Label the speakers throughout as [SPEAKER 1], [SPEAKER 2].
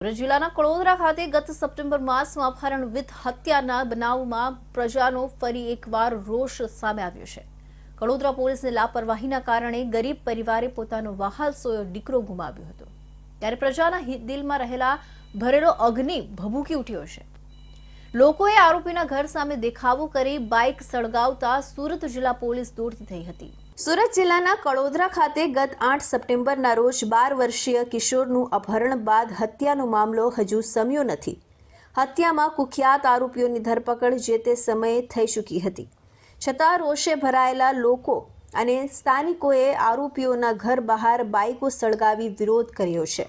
[SPEAKER 1] સુરત જિલ્લાના કડોદરા ખાતે ગત સપ્ટેમ્બર માસમાં અપહરણ વિથ હત્યાના બનાવમાં પ્રજાનો ફરી એકવાર રોષ સામે આવ્યો છે। કડોદરા પોલીસની લાપરવાહીના કારણે ગરીબ પરિવારે પોતાનો વહાલસોયો દીકરો ગુમાવ્યો હતો, ત્યારે પ્રજાના દિલમાં રહેલા ભરેલો અગ્નિ ભભૂકી ઉઠ્યો છે। લોકોએ આરોપીના ઘર સામે દેખાવો કરી બાઇક સળગાવતા સુરત જિલ્લા પોલીસ દોડતી થઈ હતી। સુરત જિલ્લાના કડોદરા ખાતે ગત 8 સપ્ટેમ્બરના રોજ 12 વર્ષીય કિશોરનું અપહરણ બાદ હત્યાનો મામલો હજુ શમ્યો નથી। હત્યામાં કુખ્યાત આરોપીઓની ધરપકડ જે તે સમયે થઈ ચૂકી હતી, છતાં રોષે ભરાયેલા લોકો અને સ્થાનિકોએ આરોપીઓના ઘર બહાર બાઇકો સળગાવી વિરોધ કર્યો છે।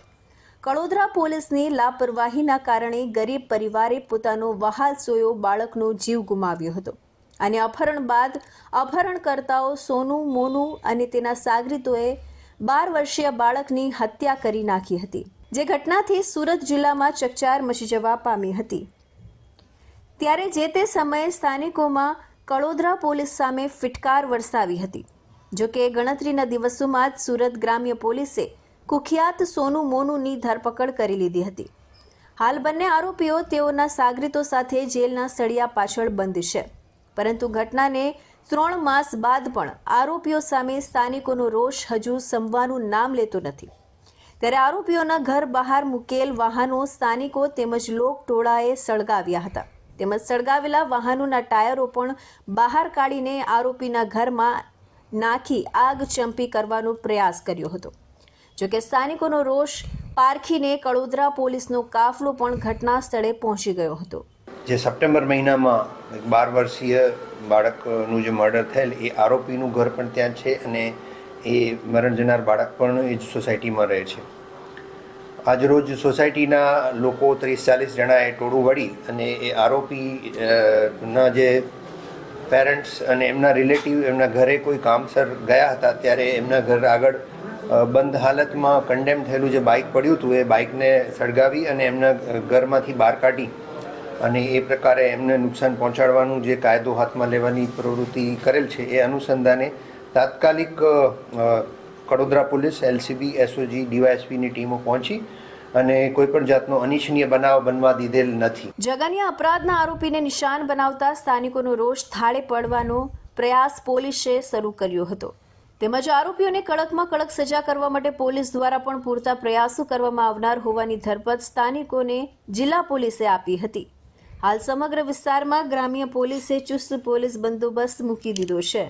[SPEAKER 1] કડોદરા પોલીસની લાપરવાહીના કારણે ગરીબ પરિવારે પોતાનો વહાલસોયો બાળકનો જીવ ગુમાવ્યો હતો અને અપહરણ બાદ અપહરણકર્તાઓ સોનુ, મોનુ અને તેના સાગરીતોએ 12 વર્ષીય બાળકની હત્યા કરી નાખી હતી, જે ઘટનાથી સુરત જિલ્લામાં ચકચાર મચી જવા પામી હતી। ત્યારે જે તે સમયે સ્થાનિકોમાં કડોદરા પોલીસ સામે ફિટકાર વરસાવી હતી। જો કે ગણતરીના દિવસોમાં જ સુરત ગ્રામ્ય પોલીસે કુખ્યાત સોનુ, મોનુની ધરપકડ કરી લીધી હતી। હાલ બંને આરોપીઓ તેઓના સાગરીતો સાથે જેલના સળિયા પાછળ બંધ છે, પરંતુ ઘટનાને 3 માસ બાદ પણ આરોપીઓ સામે સ્થાનિકોનો રોષ હજુ શમવાનું નામ લેતો નથી। ત્યારે આરોપીઓના ઘર બહાર મૂકેલ વાહનો સ્થાનિકો તેમજ લોકટોળાએ સળગાવ્યા હતા, તેમજ સળગાવેલા વાહનોના ટાયરો પણ બહાર કાઢીને આરોપીના ઘરમાં નાખી આગ ચંપી કરવાનો પ્રયાસ કર્યો હતો। જોકે સ્થાનિકોનો રોષ પારખીને કડોદરા પોલીસનો કાફલો પણ ઘટના સ્થળે પહોંચી ગયો હતો।
[SPEAKER 2] જે સપ્ટેમ્બર મહિનામાં 12 વર્ષીય બાળકનું જે મર્ડર થયેલ એ આરોપીનું ઘર પણ ત્યાં છે અને એ મરણ જનાર બાળક પણ એ જ સોસાયટીમાં રહે છે। આજરોજ સોસાયટીના લોકો 30-40 જણાએ ટોળું વળી અને એ આરોપીના જે પેરેન્ટ્સ અને એમના રિલેટિવ એમના ઘરે કોઈ કામસર ગયા હતા, ત્યારે એમના ઘર આગળ બંધ હાલતમાં કન્ડેમ થયેલું જે બાઇક પડ્યું હતું એ બાઇકને સળગાવી અને એમના ઘરમાંથી બહાર કાઢી અને એ પ્રકારે એમને નુકસાન પહોંચાડવાનું જે કાયદો હાથમાં લેવાની પ્રવૃત્તિ કરેલ છે, એ અનુસંધાને તાત્કાલિક કડોદરા પોલીસ, LCB, SOG, DYSPની ટીમો પહોંચી અને કોઈપણ જાતનો અનિચ્છનીય બનાવ બનવા દીધેલ નથી।
[SPEAKER 1] જઘન્ય અપરાધના આરોપીને નિશાન બનાવતા સ્થાનિકોનો રોષ થાળે પડવાનો પ્રયાસ પોલીસે શરૂ કર્યો હતો, તેમજ આરોપીઓને કડકમાં કડક સજા કરવા માટે પોલીસ દ્વારા પણ પૂરતા પ્રયાસો કરવામાં આવનાર હોવાની ધરપત સ્થાનિકોને જિલ્લા પોલીસે આપી હતી। હાલ સમગ્ર વિસ્તારમાં ગ્રામ્ય પોલીસે ચુસ્ત પોલીસ બંદોબસ્ત મૂકી દીધો છે।